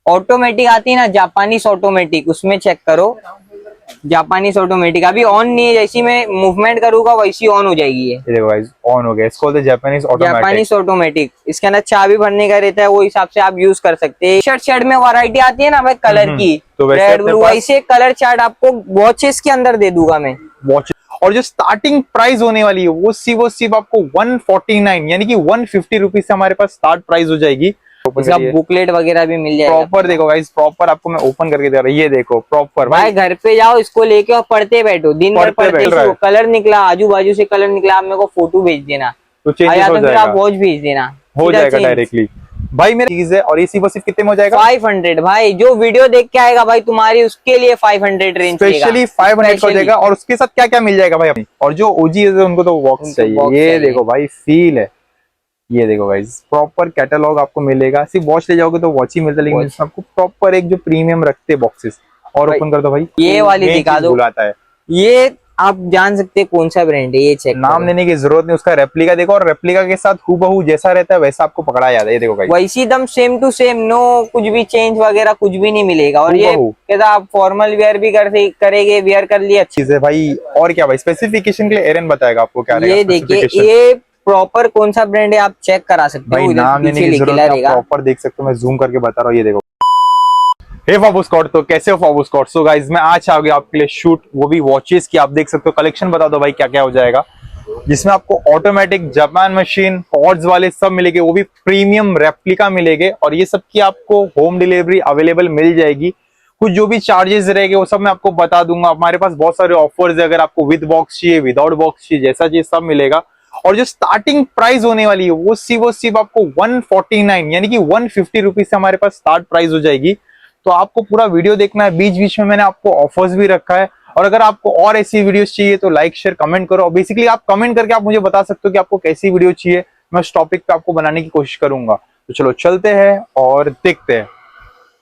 Automatic आती है ना, जापानीज ऑटोमेटिक, उसमें चेक करो। जापानीज ऑटोमेटिक अभी ऑन नहीं है, जैसी मैं मूवमेंट करूंगा वैसी ऑन हो जाएगी ये देखो गाइस ऑन हो गया। इसको बोलते हैं जापानीज ऑटोमेटिक। Japanese automatic. इसके अंदर चाबी भरने का रहता है, वो हिसाब से आप यूज कर सकते हैं। शर्ट शर्ट में वैरायटी आती है ना भाई कलर की, तो वैसे रेड अपने ब्लू, पास वैसे कलर चार्ट आपको वॉचेस के अंदर दे दूंगा मैं। वॉच और जो स्टार्टिंग प्राइस होने वाली है वो सिर्फ आपको 149 यानी कि 150 रुपीज से हमारे पास स्टार्ट प्राइस हो जाएगी। इसका बुकलेट वगैरह भी मिल जाएगा प्रॉपर। देखो गाइस प्रॉपर आपको मैं ओपन करके दे रहा हूँ, ये देखो प्रॉपर भाई। घर पे जाओ इसको लेके और पढ़ते बैठो, दिन भर पढ़ते बैठो। कलर निकला, आजू बाजू से कलर निकला, आप मेरे को फोटो भेज देना, तो चेंजेस या हो तो फिर जाएगा, आप वॉच भेज देना, हो जाएगा डायरेक्टली भाई। मेरी चीज है और ये सिर्फ कितने में हो जाएगा? 500 भाई। जो वीडियो देख के आएगा भाई तुम्हारी, उसके लिए 500 रेंज स्पेशली 500 का हो जाएगा। और उसके साथ क्या क्या मिल जाएगा भाई अपनी? और जो ओजी है उनको तो बॉक्स चाहिए। ये देखो भाई फील है, ये देखो गाइस प्रॉपर कैटलॉग आपको मिलेगा। सिर्फ वॉच ले जाओगे तो वॉच ही मिलता है, लेकिन इसमें आपको प्रॉपर एक जो प्रीमियम रखते हैं बॉक्सेस। और ओपन कर दो भाई, ये वाली दिखा दो। बुलाता है ये आप जान सकते हैं कौन सा ब्रांड है, ये चेक नाम लेने की जरूरत नहीं, उसका रेप्लिका देखो। और रेप्लिका के साथ हूबहू जैसा रहता है वैसा आपको पकड़ा जाता है। ये देखो गाइस वैसी एकदम सेम टू सेम, नो कुछ भी चेंज वगैरह कुछ भी नहीं मिलेगा। और ये कहता आप फॉर्मल वेयर भी करेंगे, वेयर कर लिए अच्छी चीज है भाई। और क्या भाई स्पेसिफिकेशन के लिए एरन बताएगा आपको क्या रहेगा। ये देखिए, ये प्रॉपर कौन सा ब्रांड है आप चेक करा सकते हो। भाई नाम लेने की जरूरत नहीं, प्रॉपर देख सकते हो। मैं जूम करके बता रहा हूँ, ये देखो। हे फाबू स्कॉट, तो कैसे हो फाबू स्कॉट? सो गाइस मैं आज आ गया आपके लिए शूट, वो भी वॉचेस की। आप देख सकते हो कलेक्शन, बता दो भाई क्या क्या हो जाएगा। जिसमें आपको ऑटोमेटिक जापान मशीन पॉड्स वाले सब मिलेंगे, वो भी प्रीमियम रेप्लिका मिलेंगे। और ये सब की आपको होम डिलीवरी अवेलेबल मिल जाएगी। कुछ जो भी चार्जेस रहेंगे वो सब मैं आपको बता दूंगा। हमारे पास बहुत सारे ऑफर्स है, अगर आपको विद बॉक्स चाहिए, विदाउट बॉक्स चाहिए, जैसा चाहिए सब मिलेगा। और जो स्टार्टिंग प्राइस होने वाली है वो सिर्फ आपको 149 यानी कि 150 रुपीज से हमारे पास स्टार्ट प्राइस हो जाएगी। तो आपको पूरा वीडियो देखना है, बीच बीच में मैंने आपको ऑफर्स भी रखा है। और अगर आपको और ऐसी वीडियोस चाहिए तो लाइक शेयर कमेंट करो। और बेसिकली आप कमेंट करके आप मुझे बता सकते हो कि आपको कैसी वीडियो चाहिए, मैं उस टॉपिक पे आपको बनाने की कोशिश करूंगा। तो चलो चलते हैं और देखते हैं।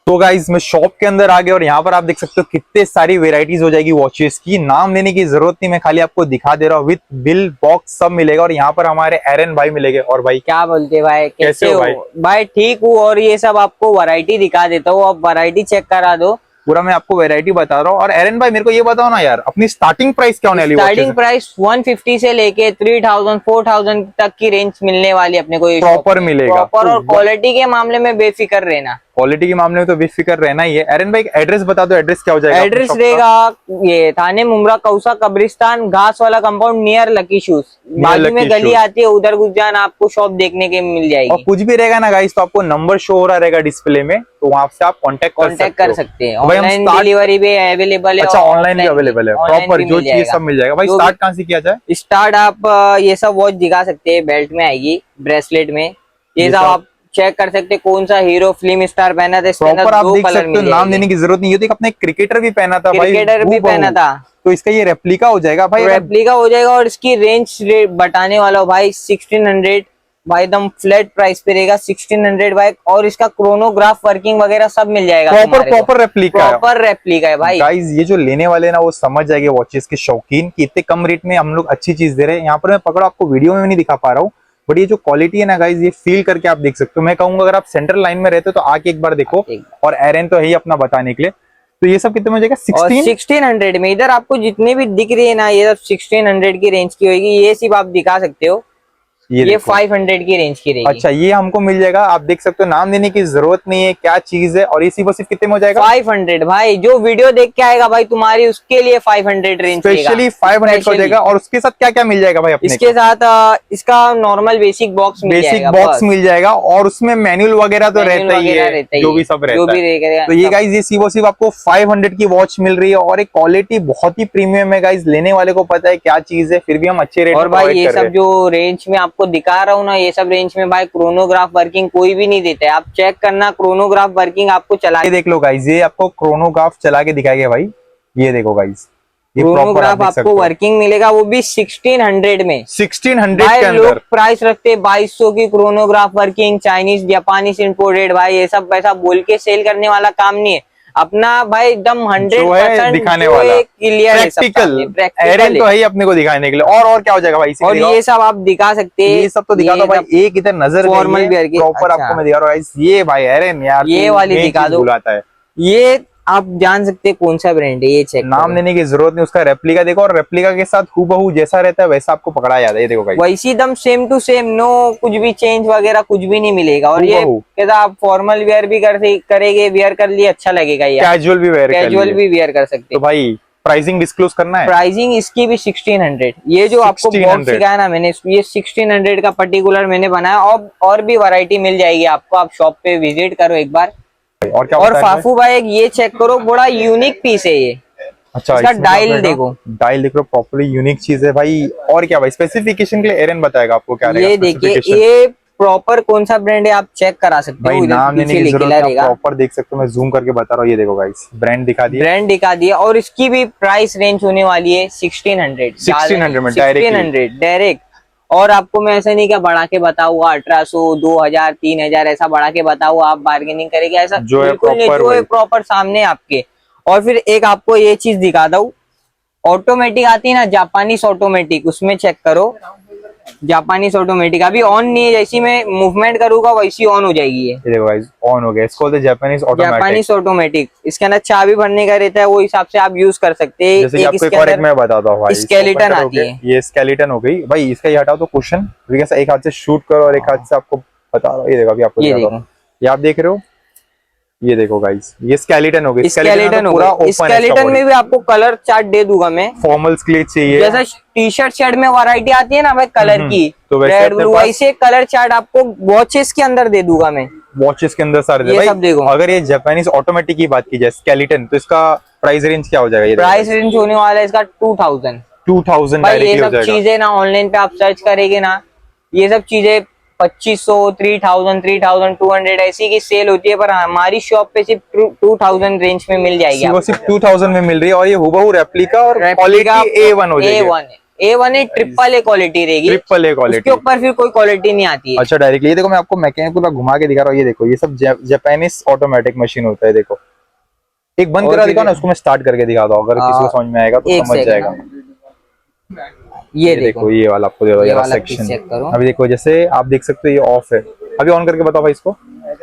तो गाइज मैं शॉप के अंदर आ गया और यहाँ पर आप देख सकते हो कितने सारी वेराइटीज हो जाएगी वॉचेस की। नाम लेने की जरूरत नहीं, मैं खाली आपको दिखा दे रहा हूँ। विद बिल बॉक्स सब मिलेगा। और यहाँ पर हमारे एरन भाई मिलेंगे। और भाई क्या बोलते भाई, कैसे हो भाई? ठीक हूँ। और ये सब आपको वैरायटी दिखा देता हूँ, आप वैरायटी चेक करा दो। पूरा मैं आपको वैरायटी बता रहा हूँ। और एरन भाई मेरे को ये बताओ ना यार, अपनी स्टार्टिंग प्राइस क्या होने वाली है? स्टार्टिंग प्राइस 150 से लेके 3000 4000 तक की रेंज मिलने वाली अपने को। प्रॉपर मिलेगा प्रॉपर। और क्वालिटी के मामले में बेफिक्र रहना, क्वालिटी के मामले में तो बेफिक्र रहना ही है। एरन भाई एड्रेस बता दो, एड्रेस क्या हो जाएगा? एड्रेस रहेगा ये थाने मुमरा कौसा कब्रिस्तान, घास वाला कंपाउंड नियर लकी शूज। बाजू में गली आती है, उधर घुस जाना, आपको शॉप देखने के मिल जाएगी। और कुछ भी रहेगा ना गाइस तो आपको नंबर शो हो रहा रहेगा डिस्प्ले में, तो वहां से आप कांटेक्ट कर सकते हैं। ऑनलाइन डिलीवरी भी अवेलेबल है। अच्छा ऑनलाइन भी अवेलेबल है, प्रॉपर जो चाहिए सब मिल जाएगा। भाई स्टार्ट कहाँ से किया जाए? स्टार्ट आप ये सब वॉच दिखा सकते हैं, बेल्ट में आएगी, ब्रेसलेट में। ये सब आप चेक कर सकते हैं कौन सा हीरो फिल्म स्टार पहना था। प्रॉपर आप देख सकते हो, नाम लेने की जरूरत नहीं होती। अपने क्रिकेटर भी पहना था भाई, क्रिकेटर भी पहना था। तो इसका ये रेप्लिका हो जाएगा भाई, रेप्लिका हो जाएगा। और इसकी रेंज बताने वाला हूँ भाई, 1600 भाई, एकदम फ्लैट प्राइस पे रहेगा 1600 भाई। और इसका क्रोनोग्राफ वर्किंग वगैरह सब मिल जाएगा। प्रॉपर रेप्लिका है भाई। गाइस ये जो लेने वाले ना वो समझ जाएंगे वॉचेस के शौकीन कि इतने कम रेट में हम लोग अच्छी चीज दे रहे हैं। यहाँ पर मैं पकड़ो, आपको वीडियो में नहीं दिखा पा रहा हूँ, बट ये जो क्वालिटी है ना गाइस, ये फील करके आप देख सकते हो। मैं कहूंगा अगर आप सेंट्रल लाइन में रहते हो तो आके एक बार देखो। और एरन तो है ही अपना बताने के लिए। तो ये सब कितने में हो जाएगा? 1600 में। इधर आपको जितने भी दिख रही है ना, ये सब 1600 की रेंज की होगी। ये सिर्फ आप दिखा सकते हो, ये 500 की रेंज की रहेगी। अच्छा ये हमको मिल जाएगा, आप देख सकते हो। नाम देने की जरूरत नहीं है क्या चीज है। और इसी सिर्फ कितने में हो जाएगा? 500 भाई। जो वीडियो देख के आएगा भाई तुम्हारी, उसके लिए 500 रेंज, स्पेशली 500 हो जाएगा। और उसके साथ क्या क्या मिल जाएगा भाई अपने? इसके साथ इसका नॉर्मल बेसिक बॉक्स मिल जाएगा। और उसमें मैनुअल वगैरह तो रहता ही है, जो भी सब रहता है। तो ये गाइज ये सिर्फ आपको 500 की वॉच मिल रही है। और एक क्वालिटी बहुत ही प्रीमियम है गाइज, लेने वाले को पता है क्या चीज है, फिर भी हम अच्छे रेट। और भाई ये सब जो रेंज में आपको दिखा रहा हूँ ना, ये सब रेंज में भाई क्रोनोग्राफ वर्किंग कोई भी नहीं देता है। आप चेक करना, क्रोनोग्राफ वर्किंग आपको चला के देख लो गाइज, ये आपको क्रोनोग्राफ चला के दिखाएगा भाई। ये देखो गाइज, ये क्रोनोग्राफ आपको वर्किंग मिलेगा, वो भी 1600 में। 1600 के अंदर। लोग प्राइस रखते 2200 की chronograph working, Chinese Japanese imported. भाई ये सब पैसा बोल के सेल करने वाला काम नहीं है। अपना भाई एकदम 100% दिखाने वाला क्लियर है, प्रैक्टिकल एरन तो है ही अपने को दिखाने के लिए। और क्या हो जाएगा भाई इसी और ये सब आप दिखा सकते हैं, ये सब तो दिखा दो भाई। एक इधर नजर फॉर्मल वेयर की प्रॉपर आपको मैं दिखा रहा हूँ। ये भाई एरन यार, ये वाली दिखा दो, बुलाता है। ये आप जान सकते हैं कौन सा ब्रांड है, ये चेक नाम लेने की जरूरत नहीं, उसका रेप्लिका देखो, और रेप्लिका के साथ हूबहू जैसा रहता है वैसा आपको पकड़ा जाता है। ये देखो भाई, वैसी एकदम सेम टू सेम, नो कुछ भी चेंज वगैरह कुछ भी नहीं मिलेगा। और ये कहता आप फॉर्मल वेयर भी करेंगे, वेयर कर लिए अच्छा लगेगा, ये कैजुअल भी वेयर कर सकते तो भाई प्राइसिंग डिस्क्लोज करना है। प्राइसिंग इसकी भी 1600। ये जो आपको बॉक्स सिखाया ना मैंने, ये 1600 का पर्टिकुलर मैंने बनाया। और भी वैरायटी मिल जाएगी आपको, आप शॉप पे विजिट करो एक बार। और क्या और फाफू भाई एक ये चेक करो, बड़ा यूनिक पीस है ये। अच्छा, इसका डायल देखो, डायल देखो, प्रॉपर्ली यूनिक चीज है भाई। और क्या भाई स्पेसिफिकेशन के लिए एरन बताएगा आपको क्या रहेगा। ये देखिए, ये प्रॉपर कौन सा ब्रांड है आप चेक करा सकते हो, नाम लेने की जरूरत है, प्रॉपर देख सकते हो। मैं जूम करके बता रहा हूँ, ये देखो गाइस, ब्रांड दिखा दिया। और इसकी भी प्राइस रेंज होने वाली है 1600 में डायरेक्ट। और आपको मैं ऐसा नहीं क्या बढ़ा के बताऊंगा 1800, 2000, 3000 ऐसा बढ़ा के बताऊंगा, आप बार्गेनिंग करेंगे ऐसा बिल्कुल नहीं, जो है प्रॉपर सामने आपके। और फिर एक आपको ये चीज दिखा दूं, ऑटोमेटिक आती है ना जापानीज ऑटोमेटिक, उसमें चेक करो। जापानीज ऑटोमेटिक अभी ऑन नहीं है, जैसी मैं मूवमेंट करूंगा वैसी ऑन हो जाएगी। ये देखो गाइस ऑन हो गया, इसको जापानीज ऑटोमेटिक। इसके अंदर चाबी भरने का रहता है, वो हिसाब से आप यूज कर सकते हैं। जैसे आपको एक और मैं बताता हूँ भाई, स्केलेटन आती है, ये स्केलेटन हो गई भाई। इसका ये हटाओ तो कुशन, कैसा एक हाथ से शूट करो और एक हाथ से आपको बता रहा हूँ। ये देखो अभी आपको ये आप देख रहे हो, ये देखो गाइस, ये स्केलेटन हो गई। स्केलेटन में भी आपको कलर चार्ट दे दूंगा मैं। फॉर्मल्स के लिए चाहिए, जैसा टी शर्ट शर्ट में वैरायटी आती है ना भाई कलर की, तो रेड ब्लू, वैसे कलर चार्ट आपको वॉचेस के अंदर दे दूंगा मैं। वॉचेस के अंदर सारे ये सब देखो। अगर ये जापानीज ऑटोमेटिक की बात की जाए स्केलेटन, तो इसका प्राइस रेंज क्या हो जाएगा? ये प्राइस रेंज होने वाला है इसका 2000 भाई। ये सब चीजें ना ऑनलाइन पे आप सर्च करेंगे ना, ये सब चीजें 2500, 3000, 3200 ऐसी की सेल होती है, पर हमारी शॉप पे सिर्फ 2000 रेंज में मिल जाएगी। वो सिर्फ 2000 में मिल रही है, और ये हुबहू रेप्लिका और क्वालिटी A1 हो जाएगी। A1 है, ट्रिपल A क्वालिटी रहेगी, ट्रिपल A क्वालिटी, उसके ऊपर फिर कोई क्वालिटी नहीं आती है। अच्छा डायरेक्टली। ये देखो मैं आपको मैकेनिक पूरा घुमा के दिखा रहा हूँ, ये देखो, ये सब जापानीज ऑटोमेटिक मशीन होता है। देखो एक बंद करा दिखाओ ना, उसको मैं स्टार्ट करके दिखाता हूँ, अगर किसी को समझ में आएगा तो समझ जाएगा। ये देखो, ये वाला आपको दे दो यार सेक्शन। अभी देखो, जैसे आप देख सकते हो ये ऑफ है, अभी ऑन करके बताओ भाई इसको।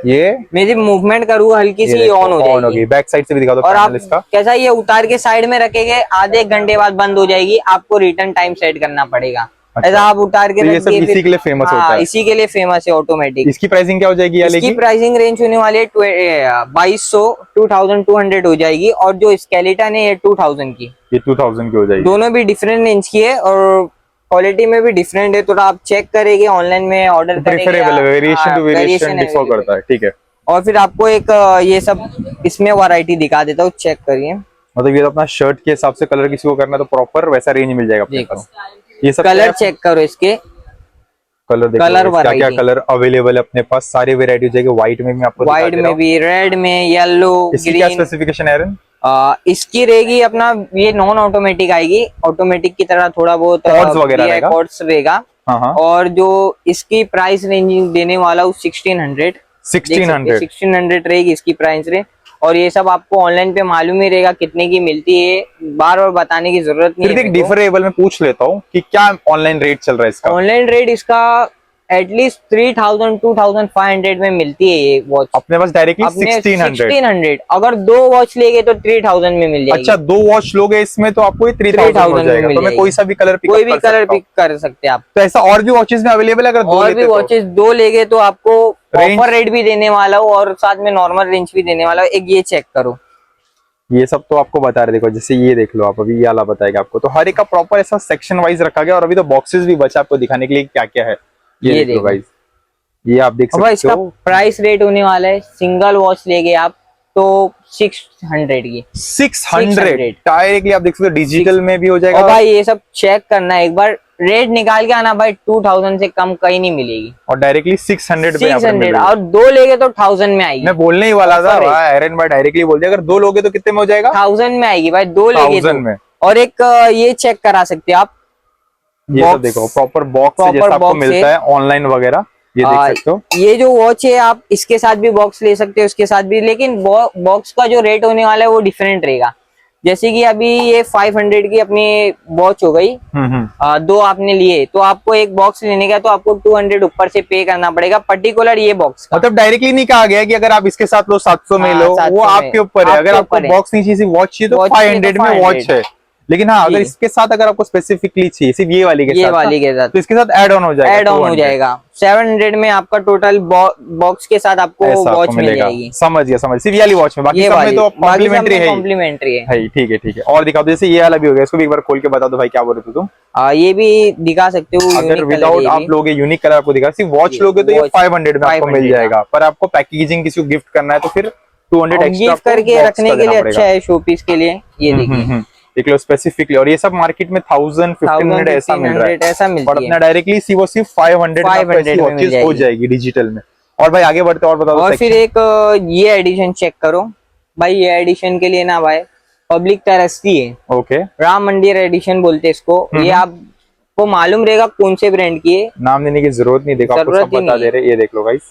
ये मैं जब मूवमेंट करूंगा हल्की सी ऑन हो जाएगी। बैक साइड से भी दिखा दो। और आप इसका कैसा, ये उतार के साइड में रखेंगे, आधे एक घंटे बाद बंद हो जाएगी, आपको रिटर्न टाइम सेट करना पड़ेगा। ऐसा आप उतार के ये सब इसी के लिए फेमस होता है, इसी के लिए फेमस है ऑटोमेटिक। इसकी प्राइसिंग क्या हो जाएगी? इसकी प्राइसिंग रेंज होने वाली है 2200, 2200 हो जाएगी। और जो स्केलेटन है ये 2000 की, ये 2000 की हो जाएगी। दोनों भी डिफरेंट रेंज की है और क्वालिटी में भी डिफरेंट है, थोड़ा आप चेक करेंगे ऑनलाइन में ऑर्डर करेंगे, वेरिएशन टू वेरिएशन डिफर करता है, ठीक है। और फिर आपको एक ये सब इसमें वैरायटी दिखा देता हूँ, चेक करिए। मतलब ये तो अपना शर्ट के हिसाब से कलर किसी को करना है तो प्रॉपर वैसा रेंज मिल जाएगा अपने पास। ये सब कलर चेक करो, इसके कलर क्या कलर अवेलेबल है अपने पास, सारी वेरायटी हो जाएगी। व्हाइट में भी आपको, व्हाइट में भी, रेड में, येलो, ग्रीन। क्या स्पेसिफिकेशन है एरन? इसकी रहेगी अपना, ये नॉन ऑटोमेटिक आएगी, ऑटोमेटिक की तरह थोड़ा बहुत कॉर्ड्स वगैरह रहेगा। और जो इसकी प्राइस रेंजिंग देने वाला हूँ 1600 रहेगी इसकी प्राइस रेंज। और ये सब आपको ऑनलाइन पे मालूम ही रहेगा कितने की मिलती है, बार बार बताने की जरूरत नहीं है। डिफरेबल में पूछ लेता हूँ कि क्या ऑनलाइन रेट चल रहा है इसका? ऑनलाइन रेट इसका एटलीस्ट 3000, 2500 में मिलती है ये वॉच अपने पास डायरेक्टली 1600। अगर 2 वॉच लेंगे तो 3000 में मिल जाएगी। अच्छा 2 वॉच लोगे इसमें तो आपको 3000 हो जाएगा। तो मैं कोई सा भी कलर पिक कर सकते हैं आप। तो ऐसा और भी वॉचेस में अवेलेबल है? अगर और भी वॉचेस 2 लेंगे तो आपको ऑफर रेट भी देने वाला हूँ और साथ में नॉर्मल रेंज भी देने वाला हूँ। एक ये चेक करो, ये सब तो आपको बता रहे, देखो जैसे ये देख लो आप, अभी ये वाला बताएगा आपको। तो हर एक का प्रॉपर ऐसा सेक्शन वाइज रखा गया। और अभी तो बॉक्सेस भी बचा आपको दिखाने के लिए क्या क्या है। ये देखो गाइस, ये आप देख सकते हो। इसका प्राइस रेट होने वाला है, सिंगल वॉच लेंगे आप तो 600 की। 600 डायरेक्टली आप देख सकते हो, डिजिटल में भी हो जाएगा। और भाई ये सब चेक करना एक बार, रेट निकाल के आना भाई, 2000 से कम कहीं नहीं मिलेगी। और डायरेक्टली 600 और 2 लेगे तो 1000 में आएगी। मैं बोलने ही वाला था एरन भाई, डायरेक्टली बोल दिया। अगर 2 लोगे तो कितने में हो जाएगा? 1000 में आएगी भाई, 2 लेगे तो। और एक ये चेक करा सकते हैं आप, ये सब देखो प्रॉपर बॉक्स जैसा आपको मिलता है ऑनलाइन वगैरह। ये देख सकते हो। ये जो वॉच है आप इसके साथ भी बॉक्स ले सकते हो, इसके साथ भी, लेकिन बॉक्स का जो रेट होने वाला है वो डिफरेंट रहेगा। जैसे कि अभी ये 500 की अपनी वॉच हो गई, दो आपने लिए तो आपको एक बॉक्स लेने का तो आपको 200 ऊपर से पे करना पड़ेगा पर्टिकुलर ये बॉक्स का। मतलब डायरेक्टली नहीं कहा गया कि अगर आप इसके साथ लो 700 में लो, 700 वो आपके ऊपर है। अगर आपको बॉक्स नहीं चाहिए, वॉच चाहिए तो 500 में वॉच है। लेकिन हाँ, अगर इसके साथ अगर आपको स्पेसिफिकली चाहिए सिर्फ ये वाली के साथ तो इसके साथ ऐड ऑन हो जाएगा, ऐड ऑन हो जाएगा। 700 में आपका टोटल बॉक्स के साथ आपको वॉच मिल जाएगी। समझ गया, सिर्फ ये वाली वॉच में, बाकी सब में तो कॉम्प्लीमेंट्री है। कॉम्प्लीमेंट्री है। ठीक है। और दिखाओ, जैसे ये वाला भी हो गया, इसको भी एक बार खोल के बता दो भाई, क्या बोल रहे थे तुम? ये भी दिखा सकते हो। अगर विदाउट आप लोगे यूनिक कलर आपको दिखा, सिर्फ वॉच लोगे तो ये 500 में आपको मिल जाएगा। पर आपको पैकेजिंग किसी को गिफ्ट करना है तो फिर 200 एक्स्ट्रा गिफ्ट करके रखने के लिए अच्छा है, शो पीस के लिए। ये देखिए देख लो स्पेसिफिकली, और ये सब मार्केट में 1000 1500 ऐसा मिल रहा है, ऐसा मिलती है। और अपना डायरेक्टली वो सिर्फ 500 में हो जाएगी डिजिटल में। और भाई आगे बढ़ते और बताओ। और फिर एक ये एडिशन चेक करो भाई, ये एडिशन के लिए ना भाई पब्लिक तरसती है। ओके, राम मंदिर एडिशन बोलते हैं इसको। ये आपको मालूम रहेगा कौन से ब्रांड की है, नाम देने की जरूरत नहीं, देखो आपको सब बता दे रहे। ये देख लो गाइस,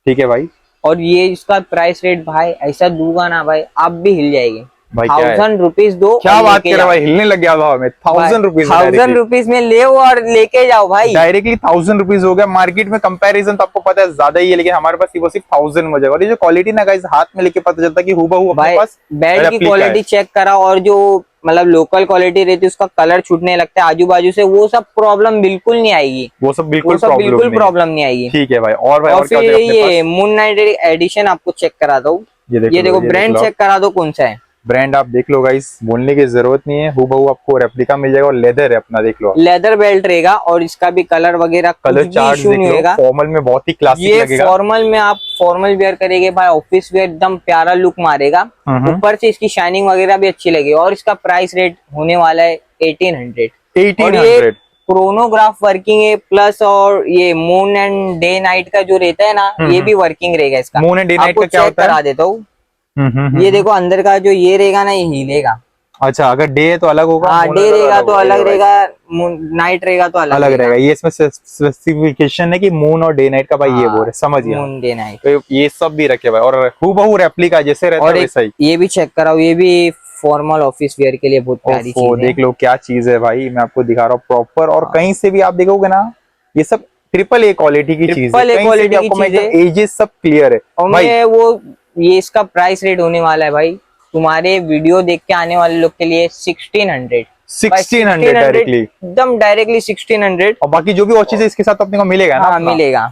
ठीक है भाई। और ये इसका प्राइस रेट भाई ऐसा दूंगा ना भाई, आप भी हिल जाएंगे भाई। 1000 रुपीज दो, क्या बात कर रहे भाई, हिलने लग गया भाव में। 1000 रुपीज, 1000 रुपीज में ले और लेके जाओ भाई, डायरेक्टली 1000 रुपीज हो गया। मार्केट में कंपैरिजन तो आपको पता है ज्यादा ही है, लेकिन हमारे पास वो सिर्फ 1000 में हो जाएगा। और ये जो क्वालिटी ना गाइस, हाथ में लेके पता चलता है कि हूबहू अपने पास बेल्ट की क्वालिटी चेक करा, और जो मतलब लोकल क्वालिटी रहती है उसका कलर छूटने लगता है आजू बाजू से, वो सब प्रॉब्लम बिल्कुल नहीं आएगी। वो सब बिल्कुल प्रॉब्लम नहीं आएगी। ठीक है भाई। और भाई और फिर ये मून नाइट एडिशन आपको चेक करा दो। ये देखो ब्रांड चेक करा दो कौन सा है। ब्रांड आप देख लो गाइस, बोलने की जरूरत नहीं है, हूबहू आपको रेप्लिका मिल जाएगा। और लेदर है अपना, देख लो लेदर बेल्ट रहेगा, और इसका भी कलर वगैरह कलर चार्ट होगा। फॉर्मल में बहुत ही क्लासिक लगेगा। फॉर्मल में आप फॉर्मल वेयर करेंगे भाई, ऑफिस वेयर एकदम प्यारा लुक मारेगा। ऊपर से इसकी शाइनिंग वगैरह भी अच्छी लगेगी। और इसका प्राइस रेट होने वाला है 1800। क्रोनोग्राफ वर्किंग है प्लस, और ये मून एंड डे नाइट का जो रहता है ना, ये भी वर्किंग रहेगा इसका। मून एंड डे नाइट का क्या होता है करा देता हूँ। ये देखो अंदर का जो ये रहेगा ना, ये हिलेगा। अच्छा, अगर डे है तो अलग होगा। हाँ, डे रहेगा तो अलग रहेगा, नाइट रहेगा तो अलग रहेगा। ये इसमें स्पेसिफिकेशन है कि मून और डे नाइट का भाई। ये बोल रहे, समझ गया, मून डे नाइट। तो ये सब भी रखे भाई। और हूबहू रेप्लिका जैसे रहता है वैसा ही। ये भी चेक कराओ, ये भी फॉर्मल ऑफिस वेयर के लिए बहुत प्यारी चीज है। देख लो क्या चीज है भाई, मैं आपको दिखा रहा हूँ प्रॉपर। और कहीं से भी आप देखोगे ना, ये सब AAA क्वालिटी की चीज है। एजेस सब क्लियर है। और मैं वो ये इसका प्राइस रेट होने वाला है भाई, तुम्हारे वीडियो देख के आने वाले लोग के लिए 1600 डायरेक्टली, एकदम डायरेक्टली 1600। और बाकी जो भी वॉचेस है इसके साथ अपने को मिलेगा ना? मिलेगा।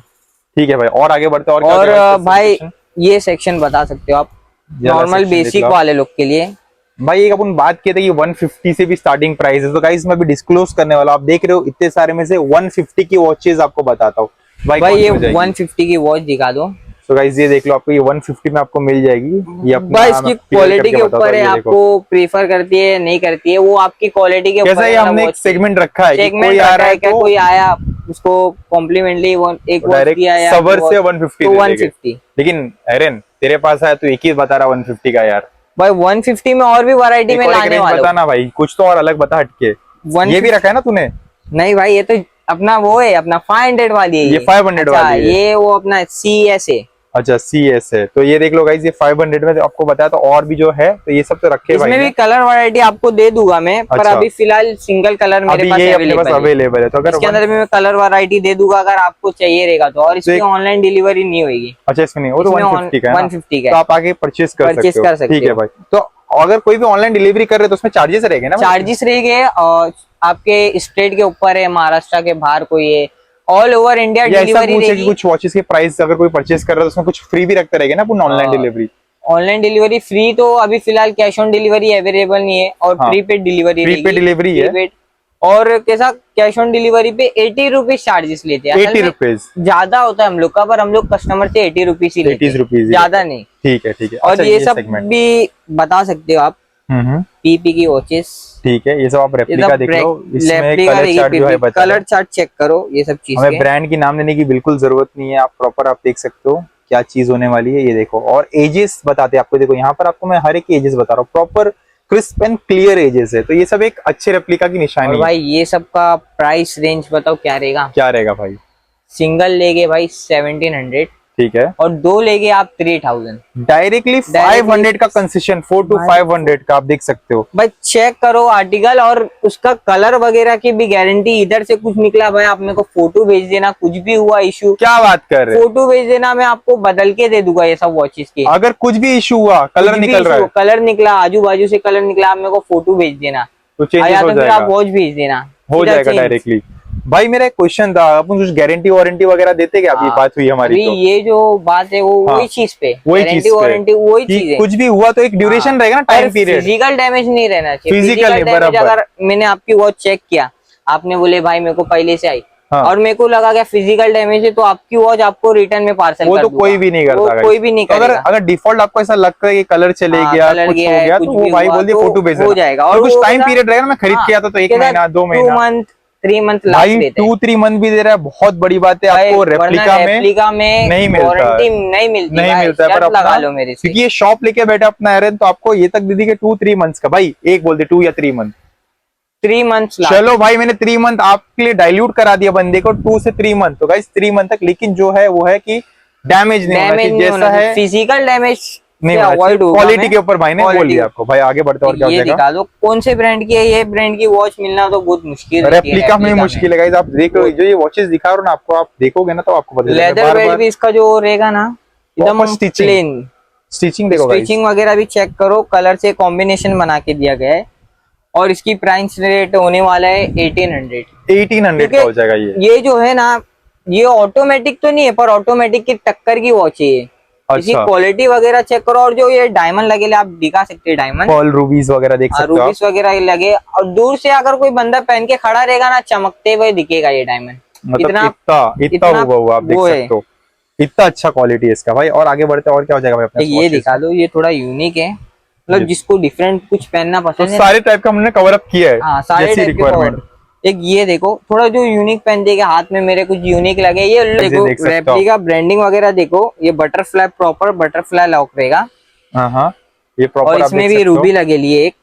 ठीक है भाई, और आगे बढ़ते हैं। और भाई ये सेक्शन बता सकते हो आप नॉर्मल बेसिक वाले लोग के लिए। भाई एक अपन बात किए थे कि 150 से भी स्टार्टिंग प्राइस है, तो गाइस मैं भी डिस्क्लोज करने वाला हूं। आप देख रहे हो इतने सारे में से 150 की वॉचेस आपको बताता हूँ भाई। ये 150 की वॉच दिखा दो। तो गाइस ये देख लो, आपको ये 150 में आपको मिल जाएगी। ये अपना इसकी क्वालिटी के ऊपर है, आपको प्रेफर करती है नहीं करती है, वो आपकी क्वालिटी के ऊपर है। कैसा हमने एक सेगमेंट रखा है, कोई आ रहा है क्या, कोई आया उसको कॉम्प्लीमेंटली एक वॉच दिया यार, सबर से 150। लेकिन एरन तेरे पास आया तो एक ही बता रहा 150 का यार। भाई 150 में और भी वैरायटी में लाने वाला बता ना भाई, कुछ तो और अलग बता हटके। ये भी रखा है ना तूने? नहीं भाई, ये तो अपना वो है, अपना 500 वाली है। ये 500 वाली है। ये वो अपना CS है। अच्छा, CS है। तो ये देख लो गाइस, ये 500 में आपको बताया। तो और भी जो है तो ये सब तो रखे भाई। इसमें भी कलर वैरायटी आपको दे दूंगा मैं। अच्छा। पर अभी फिलहाल सिंगल कलर मेरे पास अवेलेबल है। तो अगर इसके अंदर मैं कलर वैरायटी दे दूंगा अगर आपको चाहिए रहेगा तो। और इसमें ऑनलाइन डिलीवरी नहीं होगी। अच्छा, इसमें नहीं, वो तो 150 का है। 150 का, तो आप आगे परचेज कर सकते हो। ठीक है भाई। तो अगर कोई भी ऑनलाइन डिलीवरी कर रहे तो उसमें चार्जेस रहेंगे ना? चार्जेस रहेंगे, और आपके स्टेट के ऊपर है, महाराष्ट्र के बाहर कोई है, ऑल ओवर इंडिया डिलीवरी रहेगी। कुछ वॉचेस के प्राइस अगर कोई परचेज कर रहा है तो उसमें कुछ फ्री भी रखते रहेंगे ना अपन online delivery? Online delivery free तो अभी फिलहाल कैश ऑन डिलीवरी अवेलेबल नहीं है, और प्रीपेड डिलीवरी है। और कैसा कैश ऑन डिलीवरी पे 80 रुपीज चार्जेस लेते हैं। 80 रुपीज ज्यादा होता है हम लोग का, पर हम लोग कस्टमर से 80 रुपीज ही लेते हैं, ज्यादा नहीं। ठीक है। और ये सब भी बता सकते हो आप। PP की वॉचेस, ठीक है। ये सब आप रेप्लिका देख लो, इसमें कलर चार्ट जो है कलर चार्ट चेक करो। ये सब चीजें हमें ब्रांड की नाम देने की बिल्कुल जरूरत नहीं है। आप प्रॉपर आप देख सकते हो क्या चीज होने वाली है। ये देखो, और एजेस बताते हैं आपको। देखो यहाँ पर आपको मैं हर एक एजेस बता रहा हूँ, proper crisp and clear edges है। तो ये सब एक अच्छे रेप्लिका की निशानी है। भाई ये सब का प्राइस रेंज बताओ क्या रहेगा? क्या रहेगा भाई? सिंगल लेगे भाई 1700, ठीक है, और दो लेगे आप 3000। डायरेक्टली 500 का कंसेशन, 4 to 500 का, आप देख सकते हो भाई चेक करो आर्टिकल, और उसका कलर वगैरह की भी गारंटी। इधर से कुछ निकला भाई आप मेरे को फोटो भेज देना, कुछ भी हुआ इशू, क्या बात कर रहे हैं, फोटो भेज देना, मैं आपको बदल के दे दूंगा ये सब वॉचेस के। अगर कुछ भी इशू हुआ, कलर निकल रहा है, कलर निकला, आजू बाजू से कलर निकला, आप मेरे को फोटो भेज देना, तो चेंजेस या हो तो फिर जाएगा, आप वॉच भेज देना, हो जाएगा डायरेक्टली। भाई मेरा एक क्वेश्चन था, अपन कुछ गारंटी वारंटी वगैरह देते क्या? अभी बात हुई हमारी, अभी तो ये जो बात है वो हाँ, वही चीज पे, वही गारंटी चीज पे, वारंटी वही कि चीज है। कुछ भी हुआ तो एक ड्यूरेशन रहेगा ना, टाइम पीरियड, फिजिकल डैमेज नहीं रहना चाहिए। फिजिकल नहीं, डैमेज बराबर। अगर मैंने आपकी वॉच चेक किया, आपने बोले भाई मेरे को पहले से आई, हाँ। और मेरे को लगा क्या फिजिकल डैमेज है, तो आपकी वॉच आपको रिटर्न में पार्सल वो कर तो दूंगा। कोई भी नहीं करता, वो कोई भी नहीं अगर करेगा। अगर डिफॉल्ट आपको ऐसा लगता है कि कलर चले गया, कलर कुछ गया हो है, गया, कुछ तो वो भी भाई हुआ बोल दिए तो फोटो भेज हो देना, जाएगा। और कुछ वो टाइम बता- पीरियड रहेगा ना, मैं खरीद हाँ, के आता तो 1 कहता महीना 2 2 महीना, मंथ 3 मंथ लास्ट भाई देते हैं। 2-3 मंथ भी दे रहा है, बहुत बड़ी बात है। आपको रेप्लिका में नहीं मिलता, वारंटी नहीं मिलती, नहीं भाई, मिलता है, पर शर्त लगा अपना, लो मेरे से। क्योंकि ये शॉप लेके बैठे अपना आयरन, तो आपको ये तक दे दी कि 2-3 मंथ्स का, भाई एक बोल दे 2 या 3 मंथ, 3 मंथ चलो भाई मैंने 3 मंथ आपके लिए डाइल्यूट करा दिया बंदे को, 2 से 3 मंथ, तो गाइस 3 मंथ तक, लेकिन जो है वो है कि डैमेज नहीं होना चाहिए, जैसा है फिजिकल डैमेज नहीं होना चाहिए, अवॉइड होगा। क्वालिटी के ऊपर भाई ने बोल दिया आपको। भाई आगे बढ़ते और क्या हो ये जाएगा, दिखा दो कौन से ब्रांड की है, ये ब्रांड की वॉच मिलना तो बहुत मुश्किल रहती है, रेप्लिका में मुश्किल है गाइस। आप देख लो, जो ये वॉचेस दिखा रहा हूं ना आपको, आप देखोगे ना तो आपको पता चलेगा। लेदर बेल्ट भी इसका जो रहेगा ना एकदम स्टिचिंग, प्लेन, स्टिचिंग देखो गाइस, स्टिचिंग वगैरह भी चेक करो, कलर से कॉम्बिनेशन बना के दिया गया है, और इसकी प्राइस रेट होने वाला है 1800 का हो जाएगा ये जो है ना, ये ऑटोमेटिक तो नहीं है, पर ऑटोमेटिक की टक्कर की वॉच है ये। इसकी अच्छा, क्वालिटी वगैरह चेक करो, और जो ये डायमंड लगे आप दिखा सकते हैं, डायमंड पर्ल रूबीज वगैरह देख सकते हो आप। रूबीस वगैरह लगे, और दूर से अगर कोई बंदा पहन के खड़ा रहेगा ना, चमकते हुए दिखेगा ये डायमंड। मतलब इतना इतना हुआ आप देख वो है। सकते हो, इतना अच्छा क्वालिटी है इसका भाई। और आगे बढ़ते और क्या हो जाएगा भाई अपने ये दिखा दो, ये थोड़ा यूनिक है, मतलब जिसको डिफरेंट कुछ पहनना तो पसंद है। सारे टाइप का हमने कवर अप किया है, हाँ, सारे जैसी टाइप के रिक्वायरमेंट। cover। एक ये देखो, थोड़ा जो यूनिक पहन देगा, हाथ में मेरे कुछ यूनिक लगे, ये देखो देख सकते हो। रेप्लिका ब्रांडिंग वगैरह देखो, ये बटरफ्लाई, प्रॉपर बटरफ्लाई लॉक रहेगा, हाँ, ये और प्रॉपर आप इसमें देख भी सकते हो, रूबी लगेली है एक,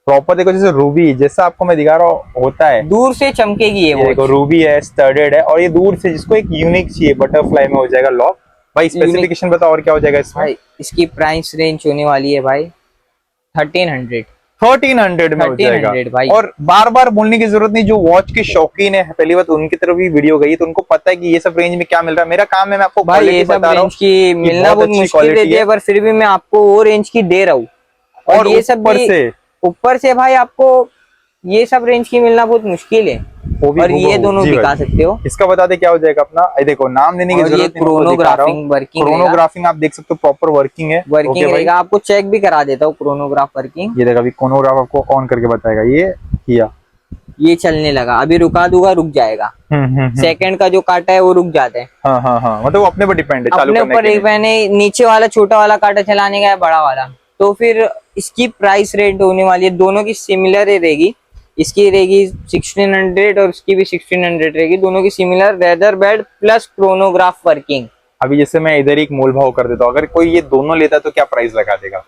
प्रॉपर देखो जैसे रूबी, जैसा आपको मैं दिखा रहा हूँ होता है, दूर से चमकेगी ये ये देखो वॉच। रूबी है, स्टडेड है, और ये दूर से जिसको एक यूनिक चाहिए बटरफ्लाई में हो जाएगा लॉक। भाई स्पेसिफिकेशन बताओ और क्या हो जाएगा इसमें? भाई इसकी प्राइस रेंज होने वाली है भाई 1300 में हो जाएगा 1300 भाई। और बार बार बोलने की जरूरत नहीं, जो वॉच के शौकीन है पहली बात उनकी तरफ भी वीडियो गई, तो उनको पता है कि ये सब रेंज में क्या मिल रहा है। मेरा काम है मैं आपको भाई ये क्वालिटी सब बता रहा हूँ रेंज की मिलना बहुत अच्छी मुश्किल क्वालिटी रहती है, पर फिर भी मैं आपको वो रेंज की दे रहा हूँ। और ये सब ऊपर भी से ऊपर से भाई आपको ये सब रेंज की मिलना बहुत मुश्किल है, वो भी और ये हूबहू। दोनों जी दिखा भाई। सकते हो। इसका बता दे क्या हो जाएगा अपना, ये देखो नाम देने की और ये जरूरत नहीं, मैं आपको दिखा रहा हूँ। क्रोनोग्राफिंग वर्किंग क्रोनोग्राफिंग आप देख सकते हो, प्रॉपर वर्किंग है, वर्किंग ओके भाई। रहेगा, आपको चेक भी करा देता हूँ क्रोनोग्राफ वर्किंग। ये देखो अभी क्रोनोग्राफ आपको ऑन करके बताएगा, ये किया, ये चलने लगा, अभी रुका दूंगा रुक जाएगा, सेकंड का जो काटा है वो रुक जाता है। हाँ, मतलब वो अपने पर डिपेंड है चालू अपने करने ऊपर के एक लिए। मैंने नीचे वाला छोटा वाला काटा चलाने का है, बड़ा वाला, तो फिर इसकी प्राइस रेट होने वाली है, दोनों की सिमिलर ही रहेगी। इसकी रहेगी 1600 और इसकी भी 1600 रहेगी, दोनों की similar, leather belt plus chronograph working. अभी जैसे मैं इधर एक मोल भाव कर देता हूँ, अगर कोई ये दोनों लेता तो क्या प्राइस लगा देगा?